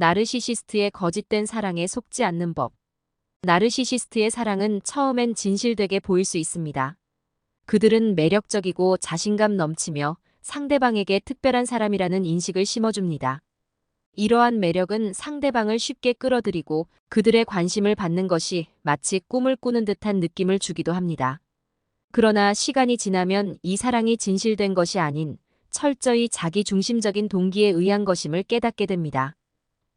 나르시시스트의 거짓된 사랑에 속지 않는 법. 나르시시스트의 사랑은 처음엔 진실되게 보일 수 있습니다. 그들은 매력적이고 자신감 넘치며 상대방에게 특별한 사람이라는 인식을 심어줍니다. 이러한 매력은 상대방을 쉽게 끌어들이고 그들의 관심을 받는 것이 마치 꿈을 꾸는 듯한 느낌을 주기도 합니다. 그러나 시간이 지나면 이 사랑이 진실된 것이 아닌 철저히 자기 중심적인 동기에 의한 것임을 깨닫게 됩니다.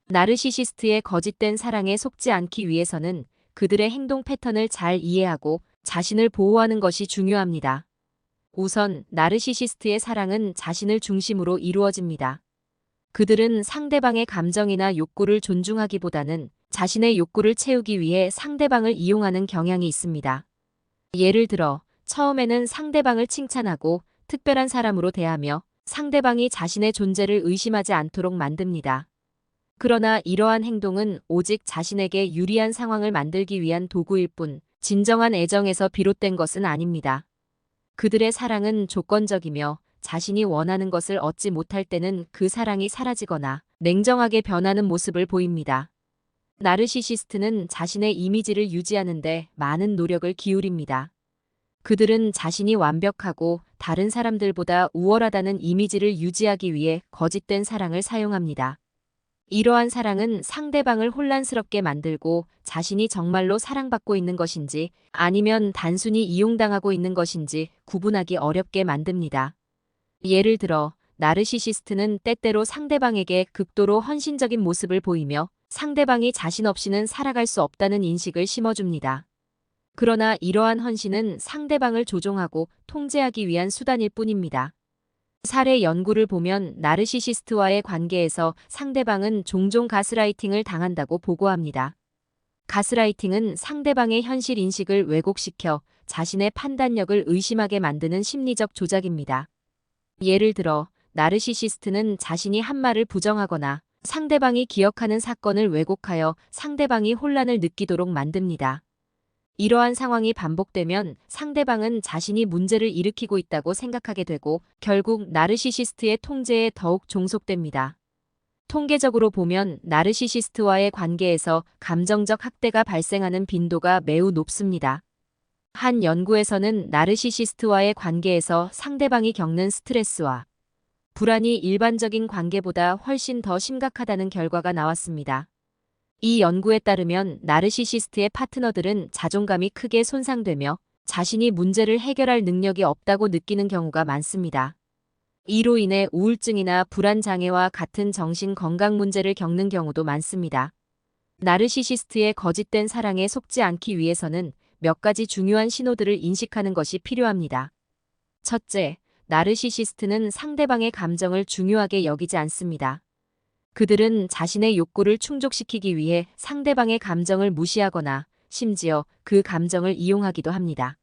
나르시시스트의 거짓된 사랑에 속지 않기 위해서는 그들의 행동 패턴을 잘 이해하고 자신을 보호하는 것이 중요합니다. 우선 나르시시스트의 사랑은 자신을 중심으로 이루어집니다. 그들은 상대방의 감정이나 욕구를 존중하기보다는 자신의 욕구를 채우기 위해 상대방을 이용하는 경향이 있습니다. 예를 들어 처음에는 상대방을 칭찬하고 특별한 사람으로 대하며 상대방이 자신의 존재를 의심하지 않도록 만듭니다. 그러나 이러한 행동은 오직 자신에게 유리한 상황을 만들기 위한 도구일 뿐 진정한 애정에서 비롯된 것은 아닙니다. 그들의 사랑은 조건적이며 자신이 원하는 것을 얻지 못할 때는 그 사랑이 사라지거나 냉정하게 변하는 모습을 보입니다. 나르시시스트는 자신의 이미지를 유지하는 데 많은 노력을 기울입니다. 그들은 자신이 완벽하고 다른 사람들보다 우월하다는 이미지를 유지하기 위해 거짓된 사랑을 사용합니다. 이러한 사랑은 상대방을 혼란스럽게 만들고 자신이 정말로 사랑받고 있는 것인지 아니면 단순히 이용당하고 있는 것인지 구분하기 어렵게 만듭니다. 예를 들어 나르시시스트는 때때로 상대방에게 극도로 헌신적인 모습을 보이며 상대방이 자신 없이는 살아갈 수 없다는 인식을 심어줍니다. 그러나 이러한 헌신은 상대방을 조종하고 통제하기 위한 수단일 뿐입니다. 사례 연구를 보면 나르시시스트와의 관계에서 상대방은 종종 가스라이팅을 당한다고 보고합니다. 가스라이팅은 상대방의 현실 인식을 왜곡시켜 자신의 판단력을 의심하게 만드는 심리적 조작입니다. 예를 들어 나르시시스트는 자신이 한 말을 부정하거나 상대방이 기억하는 사건을 왜곡하여 상대방이 혼란을 느끼도록 만듭니다. 이러한 상황이 반복되면 상대방은 자신이 문제를 일으키고 있다고 생각하게 되고 결국 나르시시스트의 통제에 더욱 종속됩니다. 통계적으로 보면 나르시시스트와의 관계에서 감정적 학대가 발생하는 빈도가 매우 높습니다. 한 연구에서는 나르시시스트와의 관계에서 상대방이 겪는 스트레스와 불안이 일반적인 관계보다 훨씬 더 심각하다는 결과가 나왔습니다. 이 연구에 따르면 나르시시스트의 파트너들은 자존감이 크게 손상되며 자신이 문제를 해결할 능력이 없다고 느끼는 경우가 많습니다. 이로 인해 우울증이나 불안 장애와 같은 정신 건강 문제를 겪는 경우도 많습니다. 나르시시스트의 거짓된 사랑에 속지 않기 위해서는 몇 가지 중요한 신호들을 인식하는 것이 필요합니다. 첫째, 나르시시스트는 상대방의 감정을 중요하게 여기지 않습니다. 그들은 자신의 욕구를 충족시키기 위해 상대방의 감정을 무시하거나 심지어 그 감정을 이용하기도 합니다.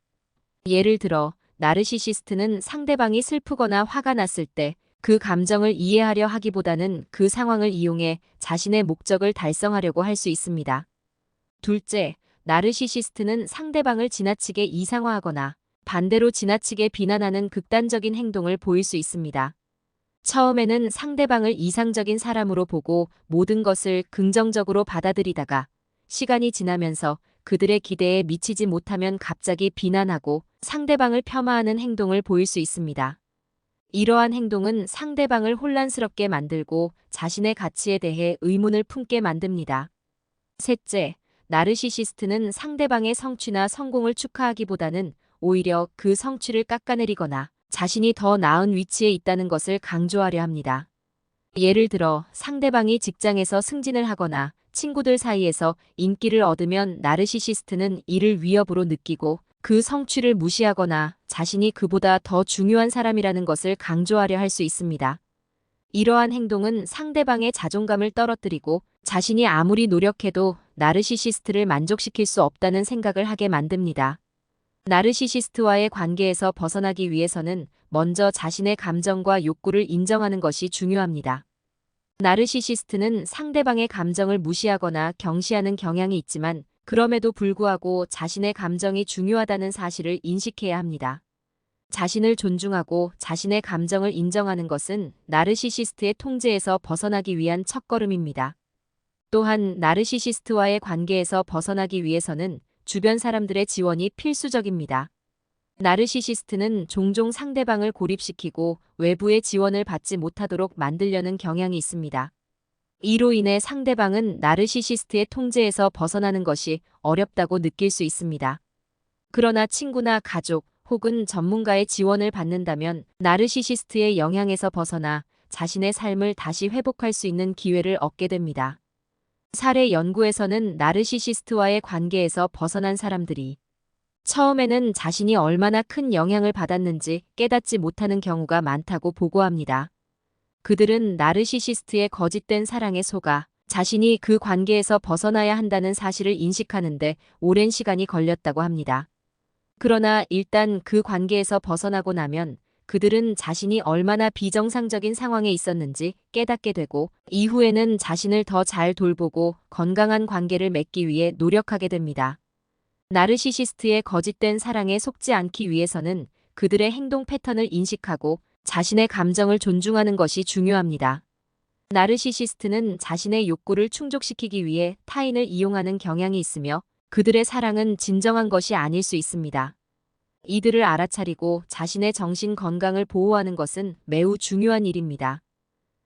예를 들어 나르시시스트는 상대방이 슬프거나 화가 났을 때 그 감정을 이해하려 하기보다는 그 상황을 이용해 자신의 목적을 달성하려고 할 수 있습니다. 둘째, 나르시시스트는 상대방을 지나치게 이상화하거나 반대로 지나치게 비난하는 극단적인 행동을 보일 수 있습니다. 처음에는 상대방을 이상적인 사람으로 보고 모든 것을 긍정적으로 받아들이다가 시간이 지나면서 그들의 기대에 미치지 못하면 갑자기 비난하고 상대방을 폄하하는 행동을 보일 수 있습니다. 이러한 행동은 상대방을 혼란스럽게 만들고 자신의 가치에 대해 의문을 품게 만듭니다. 셋째, 나르시시스트는 상대방의 성취나 성공을 축하하기보다는 오히려 그 성취를 깎아내리거나 자신이 더 나은 위치에 있다는 것을 강조하려 합니다. 예를 들어 상대방이 직장에서 승진을 하거나 친구들 사이에서 인기를 얻으면 나르시시스트는 이를 위협으로 느끼고 그 성취를 무시하거나 자신이 그보다 더 중요한 사람이라는 것을 강조하려 할 수 있습니다. 이러한 행동은 상대방의 자존감을 떨어뜨리고 자신이 아무리 노력해도 나르시시스트를 만족시킬 수 없다는 생각을 하게 만듭니다. 나르시시스트와의 관계에서 벗어나기 위해서는 먼저 자신의 감정과 욕구를 인정하는 것이 중요합니다. 나르시시스트는 상대방의 감정을 무시하거나 경시하는 경향이 있지만 그럼에도 불구하고 자신의 감정이 중요하다는 사실을 인식해야 합니다. 자신을 존중하고 자신의 감정을 인정하는 것은 나르시시스트의 통제에서 벗어나기 위한 첫걸음입니다. 또한 나르시시스트와의 관계에서 벗어나기 위해서는 주변 사람들의 지원이 필수적입니다. 나르시시스트는 종종 상대방을 고립시키고 외부의 지원을 받지 못하도록 만들려는 경향이 있습니다. 이로 인해 상대방은 나르시시스트의 통제에서 벗어나는 것이 어렵다고 느낄 수 있습니다. 그러나 친구나 가족 혹은 전문가의 지원을 받는다면 나르시시스트의 영향에서 벗어나 자신의 삶을 다시 회복할 수 있는 기회를 얻게 됩니다. 사례 연구에서는 나르시시스트와의 관계에서 벗어난 사람들이 처음에는 자신이 얼마나 큰 영향을 받았는지 깨닫지 못하는 경우가 많다고 보고합니다. 그들은 나르시시스트의 거짓된 사랑에 속아 자신이 그 관계에서 벗어나야 한다는 사실을 인식하는데 오랜 시간이 걸렸다고 합니다. 그러나 일단 그 관계에서 벗어나고 나면 그들은 자신이 얼마나 비정상적인 상황에 있었는지 깨닫게 되고 이후에는 자신을 더 잘 돌보고 건강한 관계를 맺기 위해 노력하게 됩니다. 나르시시스트의 거짓된 사랑에 속지 않기 위해서는 그들의 행동 패턴을 인식하고 자신의 감정을 존중하는 것이 중요합니다. 나르시시스트는 자신의 욕구를 충족시키기 위해 타인을 이용하는 경향이 있으며 그들의 사랑은 진정한 것이 아닐 수 있습니다. 이들을 알아차리고 자신의 정신 건강을 보호하는 것은 매우 중요한 일입니다.